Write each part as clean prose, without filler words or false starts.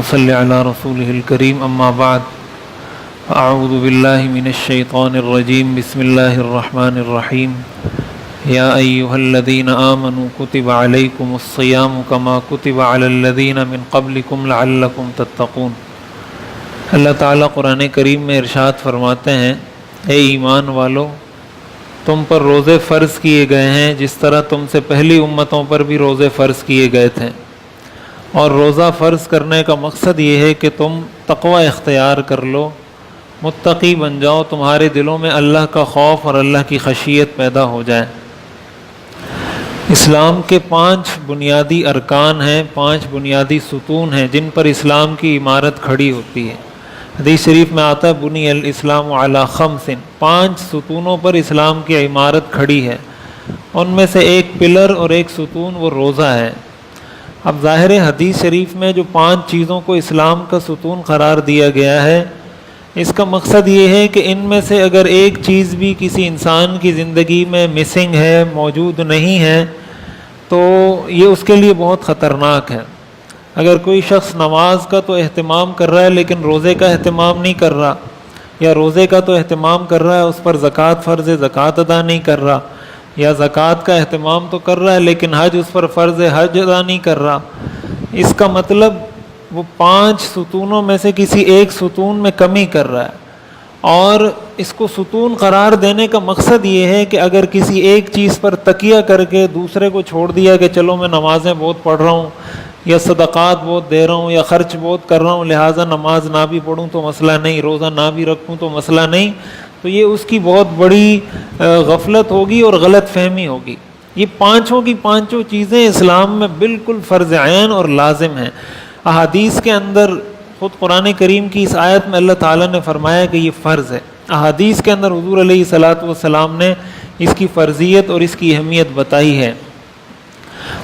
نصلي على رسوله الكريم أما بعد أعوذ بالله من الشيطان الرجيم بسم الله الرحمن الرحيم يا أيها الذين آمنوا كتب عليكم الصيام كما كتب على الذين من قبلكم لعلكم تتقون۔ اللہ تعالیٰ قرآن کریم میں ارشاد فرماتے ہیں، اے ایمان والو، تم پر روزے فرض کیے گئے ہیں جس طرح تم سے پہلی امتوں پر بھی روزے فرض کیے گئے تھے، اور روزہ فرض کرنے کا مقصد یہ ہے کہ تم تقوی اختیار کر لو، متقی بن جاؤ، تمہارے دلوں میں اللہ کا خوف اور اللہ کی خشیت پیدا ہو جائے۔ اسلام کے 5 بنیادی ارکان ہیں، 5 بنیادی ستون ہیں جن پر اسلام کی عمارت کھڑی ہوتی ہے۔ حدیث شریف میں آتا ہے بنی الاسلام علی 5، 5 ستونوں پر اسلام کی عمارت کھڑی ہے، ان میں سے ایک پلر اور ایک ستون وہ روزہ ہے۔ اب ظاہر حدیث شریف میں جو 5 چیزوں کو اسلام کا ستون قرار دیا گیا ہے، اس کا مقصد یہ ہے کہ ان میں سے اگر ایک چیز بھی کسی انسان کی زندگی میں مسنگ ہے، موجود نہیں ہے، تو یہ اس کے لیے بہت خطرناک ہے۔ اگر کوئی شخص نماز کا تو اہتمام کر رہا ہے لیکن روزے کا اہتمام نہیں کر رہا، یا روزے کا تو اہتمام کر رہا ہے، اس پر زکوٰۃ فرض ہے، زکوٰۃ ادا نہیں کر رہا، یا زکوٰۃ کا اہتمام تو کر رہا ہے لیکن حج اس پر فرض ہے، حج ادا نہیں کر رہا، اس کا مطلب وہ 5 ستونوں میں سے کسی ایک ستون میں کمی کر رہا ہے۔ اور اس کو ستون قرار دینے کا مقصد یہ ہے کہ اگر کسی ایک چیز پر تکیہ کر کے دوسرے کو چھوڑ دیا کہ چلو میں نمازیں بہت پڑھ رہا ہوں، یا صدقات بہت دے رہا ہوں، یا خرچ بہت کر رہا ہوں، لہٰذا نماز نہ بھی پڑھوں تو مسئلہ نہیں، روزہ نہ بھی رکھوں تو مسئلہ نہیں، تو یہ اس کی بہت بڑی غفلت ہوگی اور غلط فہمی ہوگی۔ یہ 5 کی 5 چیزیں اسلام میں بالکل فرض عین اور لازم ہیں۔ احادیث کے اندر خود قرآن کریم کی اس آیت میں اللہ تعالیٰ نے فرمایا کہ یہ فرض ہے۔ احادیث کے اندر حضور علیہ الصلاۃ والسلام نے اس کی فرضیت اور اس کی اہمیت بتائی ہے،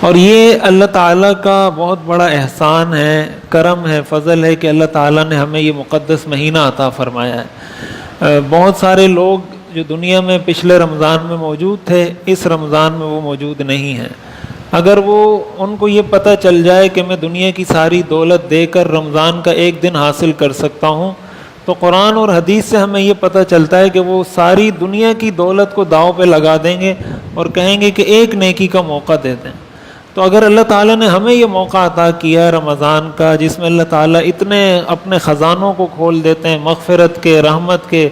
اور یہ اللہ تعالیٰ کا بہت بڑا احسان ہے، کرم ہے، فضل ہے کہ اللہ تعالیٰ نے ہمیں یہ مقدس مہینہ عطا فرمایا ہے۔ بہت سارے لوگ جو دنیا میں پچھلے رمضان میں موجود تھے، اس رمضان میں وہ موجود نہیں ہیں۔ اگر ان کو یہ پتہ چل جائے کہ میں دنیا کی ساری دولت دے کر رمضان کا ایک دن حاصل کر سکتا ہوں، تو قرآن اور حدیث سے ہمیں یہ پتہ چلتا ہے کہ وہ ساری دنیا کی دولت کو داؤ پہ لگا دیں گے اور کہیں گے کہ ایک نیکی کا موقع دے دیں۔ تو اگر اللہ تعالیٰ نے ہمیں یہ موقع عطا کیا رمضان کا، جس میں اللہ تعالیٰ اتنے اپنے خزانوں کو کھول دیتے ہیں مغفرت کے، رحمت کے،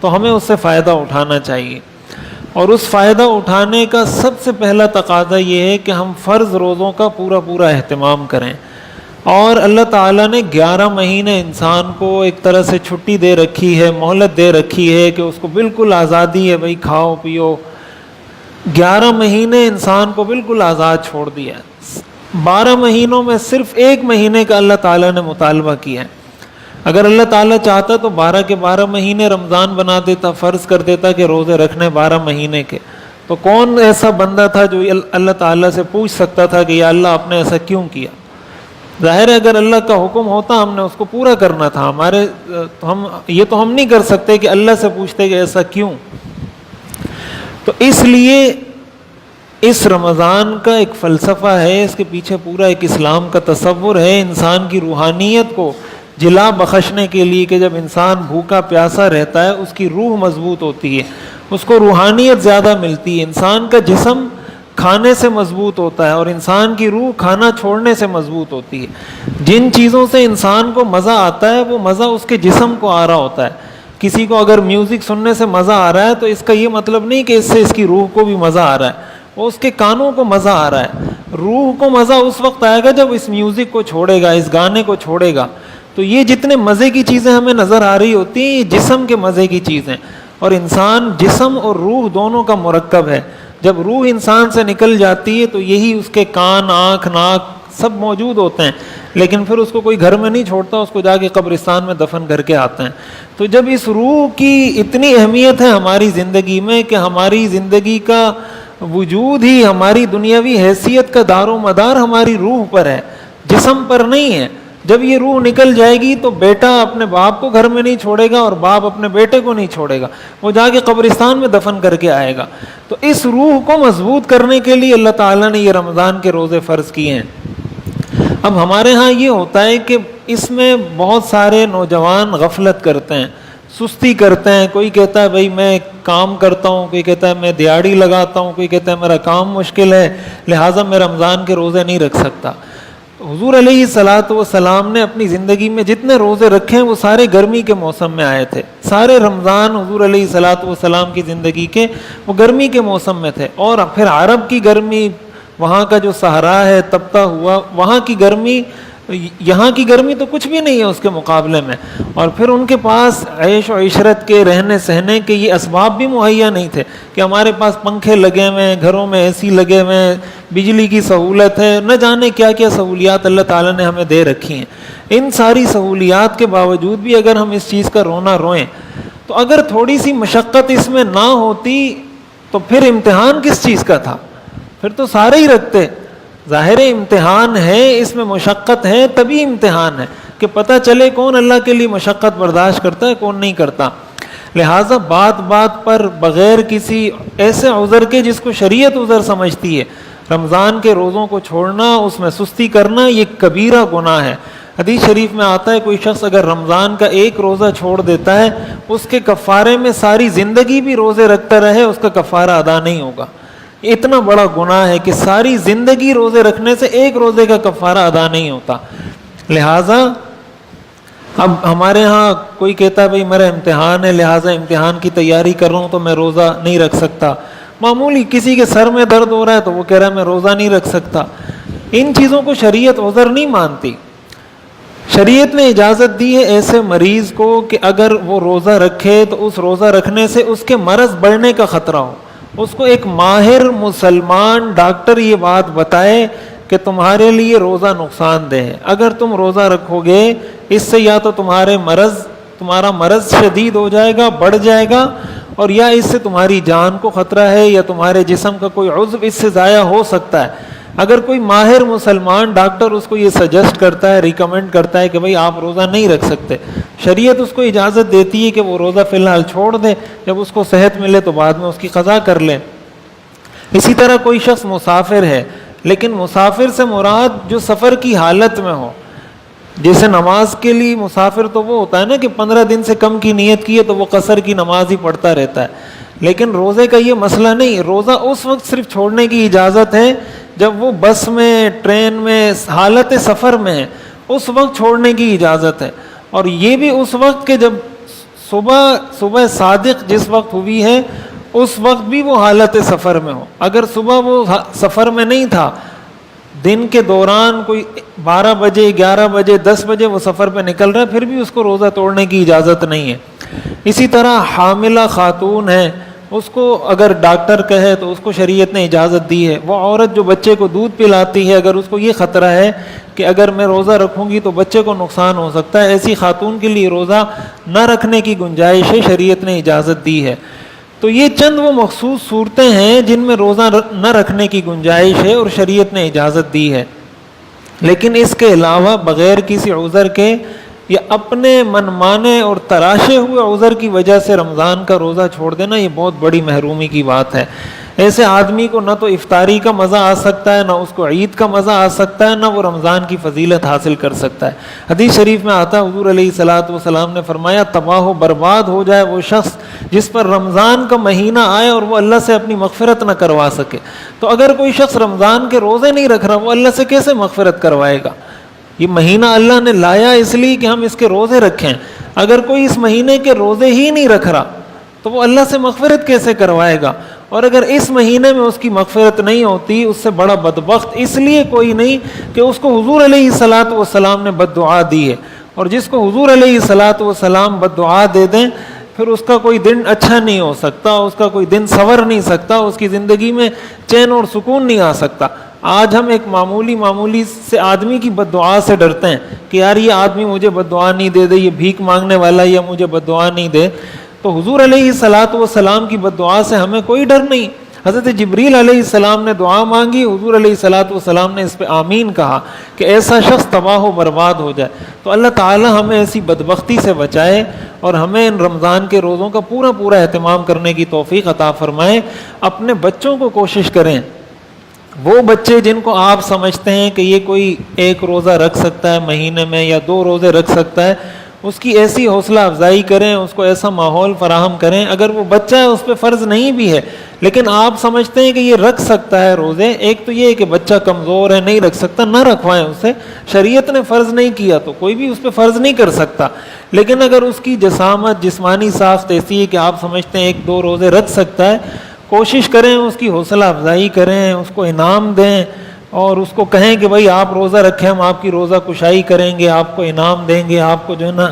تو ہمیں اس سے فائدہ اٹھانا چاہیے۔ اور اس فائدہ اٹھانے کا سب سے پہلا تقاضا یہ ہے کہ ہم فرض روزوں کا پورا اہتمام کریں۔ اور اللہ تعالیٰ نے 11 مہینے انسان کو ایک طرح سے چھٹی دے رکھی ہے، مہلت دے رکھی ہے کہ اس کو بالکل آزادی ہے، بھائی کھاؤ پیو۔ 11 مہینے انسان کو بالکل آزاد چھوڑ دیا ہے۔ 12 مہینوں میں صرف 1 مہینے کا اللہ تعالیٰ نے مطالبہ کیا ہے۔ اگر اللہ تعالیٰ چاہتا تو 12 کے 12 مہینے رمضان بنا دیتا، فرض کر دیتا کہ روزے رکھنے 12 مہینے کے، تو کون ایسا بندہ تھا جو اللہ تعالیٰ سے پوچھ سکتا تھا کہ یا اللہ آپ نے ایسا کیوں کیا؟ ظاہر ہے اگر اللہ کا حکم ہوتا ہم نے اس کو پورا کرنا تھا۔ یہ تو ہم نہیں کر سکتے کہ اللہ سے پوچھتے کہ ایسا کیوں۔ تو اس لیے اس رمضان کا ایک فلسفہ ہے، اس کے پیچھے پورا ایک اسلام کا تصور ہے، انسان کی روحانیت کو جلا بخشنے کے لیے کہ جب انسان بھوکا پیاسا رہتا ہے اس کی روح مضبوط ہوتی ہے، اس کو روحانیت زیادہ ملتی ہے، انسان کا جسم کھانے سے مضبوط ہوتا ہے اور انسان کی روح کھانا چھوڑنے سے مضبوط ہوتی ہے۔ جن چیزوں سے انسان کو مزہ آتا ہے وہ مزہ اس کے جسم کو آ رہا ہوتا ہے۔ کسی کو اگر میوزک سننے سے مزہ آ رہا ہے تو اس کا یہ مطلب نہیں کہ اس سے اس کی روح کو بھی مزہ آ رہا ہے، وہ اس کے کانوں کو مزہ آ رہا ہے۔ روح کو مزہ اس وقت آئے گا جب اس میوزک کو چھوڑے گا، اس گانے کو چھوڑے گا۔ تو یہ جتنے مزے کی چیزیں ہمیں نظر آ رہی ہوتی ہیں، یہ جسم کے مزے کی چیزیں، اور انسان جسم اور روح دونوں کا مرکب ہے۔ جب روح انسان سے نکل جاتی ہے تو یہی اس کے کان، آنکھ، ناک سب موجود ہوتے ہیں، لیکن پھر اس کو کوئی گھر میں نہیں چھوڑتا، اس کو جا کے قبرستان میں دفن کر کے آتے ہیں۔ تو جب اس روح کی اتنی اہمیت ہے ہماری زندگی میں کہ ہماری زندگی کا وجود ہی، ہماری دنیاوی حیثیت کا دار و مدار ہماری روح پر ہے، جسم پر نہیں ہے۔ جب یہ روح نکل جائے گی تو بیٹا اپنے باپ کو گھر میں نہیں چھوڑے گا اور باپ اپنے بیٹے کو نہیں چھوڑے گا، وہ جا کے قبرستان میں دفن کر کے آئے گا۔ تو اس روح کو مضبوط کرنے کے لیے اللہ تعالیٰ نے یہ رمضان کے روزے فرض کیے ہیں۔ اب ہمارے ہاں یہ ہوتا ہے کہ اس میں بہت سارے نوجوان غفلت کرتے ہیں، سستی کرتے ہیں. کوئی کہتا ہے بھائی میں کام کرتا ہوں، کوئی کہتا ہے میں دیہڑی لگاتا ہوں، کوئی کہتا ہے میرا کام مشکل ہے لہٰذا میں رمضان کے روزے نہیں رکھ سکتا. حضور علیہ الصلوۃ والسلام نے اپنی زندگی میں جتنے روزے رکھے ہیں وہ سارے گرمی کے موسم میں آئے تھے. سارے رمضان حضور علیہ الصلوۃ والسلام کی زندگی کے وہ گرمی کے موسم میں تھے. اور پھر عرب کی گرمی، وہاں کا جو صحرا ہے تپتا ہوا، وہاں کی گرمی، یہاں کی گرمی تو کچھ بھی نہیں ہے اس کے مقابلے میں. اور پھر ان کے پاس عیش و عشرت کے، رہنے سہنے کے یہ اسباب بھی مہیا نہیں تھے کہ ہمارے پاس پنکھے لگے ہوئے ہیں، گھروں میں اے سی لگے ہوئے ہیں، بجلی کی سہولت ہے، نہ جانے کیا کیا سہولیات اللہ تعالیٰ نے ہمیں دے رکھی ہیں. ان ساری سہولیات کے باوجود بھی اگر ہم اس چیز کا رونا روئیں تو اگر تھوڑی سی مشقت اس میں نہ ہوتی تو پھر امتحان کس چیز کا تھا؟ پھر تو سارے ہی رکھتے. ظاہر امتحان ہے، اس میں مشقت ہے، تبھی امتحان ہے کہ پتہ چلے کون اللہ کے لیے مشقت برداشت کرتا ہے، کون نہیں کرتا. لہٰذا بات بات پر بغیر کسی ایسے عذر کے جس کو شریعت عذر سمجھتی ہے رمضان کے روزوں کو چھوڑنا، اس میں سستی کرنا، یہ کبیرہ گناہ ہے. حدیث شریف میں آتا ہے کوئی شخص اگر رمضان کا ایک روزہ چھوڑ دیتا ہے اس کے کفارے میں ساری زندگی بھی روزے رکھتا رہے اس کا کفارہ ادا نہیں ہوگا. اتنا بڑا گناہ ہے کہ ساری زندگی روزے رکھنے سے ایک روزے کا کفارہ ادا نہیں ہوتا. لہٰذا اب ہمارے ہاں کوئی کہتا ہے بھائی میرا امتحان ہے لہٰذا امتحان کی تیاری کر رہا ہوں تو میں روزہ نہیں رکھ سکتا. معمولی کسی کے سر میں درد ہو رہا ہے تو وہ کہہ رہا ہے میں روزہ نہیں رکھ سکتا. ان چیزوں کو شریعت عذر نہیں مانتی. شریعت نے اجازت دی ہے ایسے مریض کو کہ اگر وہ روزہ رکھے تو اس روزہ رکھنے سے اس کے مرض بڑھنے کا خطرہ ہو. اس کو ایک ماہر مسلمان ڈاکٹر یہ بات بتائے کہ تمہارے لیے روزہ نقصان دہ ہے، اگر تم روزہ رکھو گے اس سے یا تو تمہارا مرض شدید ہو جائے گا، بڑھ جائے گا، اور یا اس سے تمہاری جان کو خطرہ ہے یا تمہارے جسم کا کوئی عضو اس سے ضائع ہو سکتا ہے. اگر کوئی ماہر مسلمان ڈاکٹر اس کو یہ سجیسٹ کرتا ہے، ریکمینڈ کرتا ہے کہ بھئی آپ روزہ نہیں رکھ سکتے، شریعت اس کو اجازت دیتی ہے کہ وہ روزہ فی الحال چھوڑ دے، جب اس کو صحت ملے تو بعد میں اس کی قضا کر لے. اسی طرح کوئی شخص مسافر ہے لیکن مسافر سے مراد جو سفر کی حالت میں ہو، جیسے نماز کے لیے مسافر تو وہ ہوتا ہے نا کہ 15 دن سے کم کی نیت کی ہے تو وہ قصر کی نماز ہی پڑھتا رہتا ہے. لیکن روزے کا یہ مسئلہ نہیں. روزہ اس وقت صرف چھوڑنے کی اجازت ہے جب وہ بس میں، ٹرین میں، حالت سفر میں ہے، اس وقت چھوڑنے کی اجازت ہے. اور یہ بھی اس وقت کہ جب صبح صادق جس وقت ہوئی ہے اس وقت بھی وہ حالت سفر میں ہو. اگر صبح وہ سفر میں نہیں تھا، دن کے دوران کوئی 12 بجے، 11 بجے، 10 بجے وہ سفر پہ نکل رہا ہے، پھر بھی اس کو روزہ توڑنے کی اجازت نہیں ہے. اسی طرح حاملہ خاتون ہے، اس کو اگر ڈاکٹر کہے تو اس کو شریعت نے اجازت دی ہے. وہ عورت جو بچے کو دودھ پلاتی ہے، اگر اس کو یہ خطرہ ہے کہ اگر میں روزہ رکھوں گی تو بچے کو نقصان ہو سکتا ہے، ایسی خاتون کے لیے روزہ نہ رکھنے کی گنجائش ہے، شریعت نے اجازت دی ہے. تو یہ چند وہ مخصوص صورتیں ہیں جن میں روزہ نہ رکھنے کی گنجائش ہے اور شریعت نے اجازت دی ہے. لیکن اس کے علاوہ بغیر کسی عذر کے یا اپنے من مانے اور تراشے ہوئے عذر کی وجہ سے رمضان کا روزہ چھوڑ دینا یہ بہت بڑی محرومی کی بات ہے. ایسے آدمی کو نہ تو افطاری کا مزہ آ سکتا ہے، نہ اس کو عید کا مزہ آ سکتا ہے، نہ وہ رمضان کی فضیلت حاصل کر سکتا ہے. حدیث شریف میں آتا ہے حضور علیہ الصلوۃ والسلام نے فرمایا تباہ و برباد ہو جائے وہ شخص جس پر رمضان کا مہینہ آئے اور وہ اللہ سے اپنی مغفرت نہ کروا سکے. تو اگر کوئی شخص رمضان کے روزے نہیں رکھ رہا وہ اللہ سے کیسے مغفرت کروائے گا؟ یہ مہینہ اللہ نے لایا اس لیے کہ ہم اس کے روزے رکھیں. اگر کوئی اس مہینے کے روزے ہی نہیں رکھ رہا تو وہ اللہ سے مغفرت کیسے کروائے گا؟ اور اگر اس مہینے میں اس کی مغفرت نہیں ہوتی اس سے بڑا بدبخت اس لیے کوئی نہیں کہ اس کو حضور علیہ الصلوۃ والسلام نے بد دعا دی ہے. اور جس کو حضور علیہ الصلوۃ والسلام بد دعا دے دیں پھر اس کا کوئی دن اچھا نہیں ہو سکتا، اس کا کوئی دن سنور نہیں سکتا، اس کی زندگی میں چین اور سکون نہیں آ سکتا. آج ہم ایک معمولی سے آدمی کی بد دعا سے ڈرتے ہیں کہ یار یہ آدمی مجھے بد دعا نہیں دے دے، یہ بھیک مانگنے والا یا مجھے بد دعا نہیں دے. تو حضور علیہ الصلوۃ والسلام کی بد دعا سے ہمیں کوئی ڈر نہیں. حضرت جبریل علیہ السلام نے دعا مانگی، حضور علیہ الصلوۃ والسلام نے اس پہ آمین کہا کہ ایسا شخص تباہ و برباد ہو جائے. تو اللہ تعالی ہمیں ایسی بدبختی سے بچائے اور ہمیں ان رمضان کے روزوں کا پورا اہتمام کرنے کی توفیق عطا فرمائے. اپنے بچوں کو کوشش کریں وہ بچے جن کو آپ سمجھتے ہیں کہ یہ کوئی ایک روزہ رکھ سکتا ہے مہینے میں یا 2 روزے رکھ سکتا ہے، اس کی ایسی حوصلہ افزائی کریں، اس کو ایسا ماحول فراہم کریں. اگر وہ بچہ ہے اس پہ فرض نہیں بھی ہے لیکن آپ سمجھتے ہیں کہ یہ رکھ سکتا ہے روزے، ایک تو یہ ہے کہ بچہ کمزور ہے نہیں رکھ سکتا، نہ رکھوائیں اسے. شریعت نے فرض نہیں کیا تو کوئی بھی اس پہ فرض نہیں کر سکتا. لیکن اگر اس کی جسامت جسمانی ساخت ایسی ہے کہ آپ سمجھتے ہیں 1-2 روزے رکھ سکتا ہے، کوشش کریں اس کی حوصلہ افزائی کریں، اس کو انعام دیں اور اس کو کہیں کہ بھائی آپ روزہ رکھیں، ہم آپ کی روزہ کشائی کریں گے، آپ کو انعام دیں گے، آپ کو جو ہے نا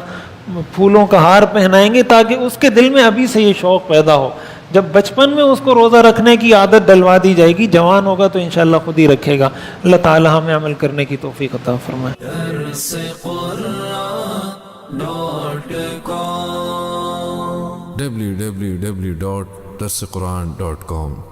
پھولوں کا ہار پہنائیں گے، تاکہ اس کے دل میں ابھی سے یہ شوق پیدا ہو. جب بچپن میں اس کو روزہ رکھنے کی عادت ڈلوا دی جائے گی، جوان ہوگا تو انشاءاللہ خود ہی رکھے گا. اللہ تعالی ہمیں عمل کرنے کی توفیق عطا فرمائے. www.darsequran.com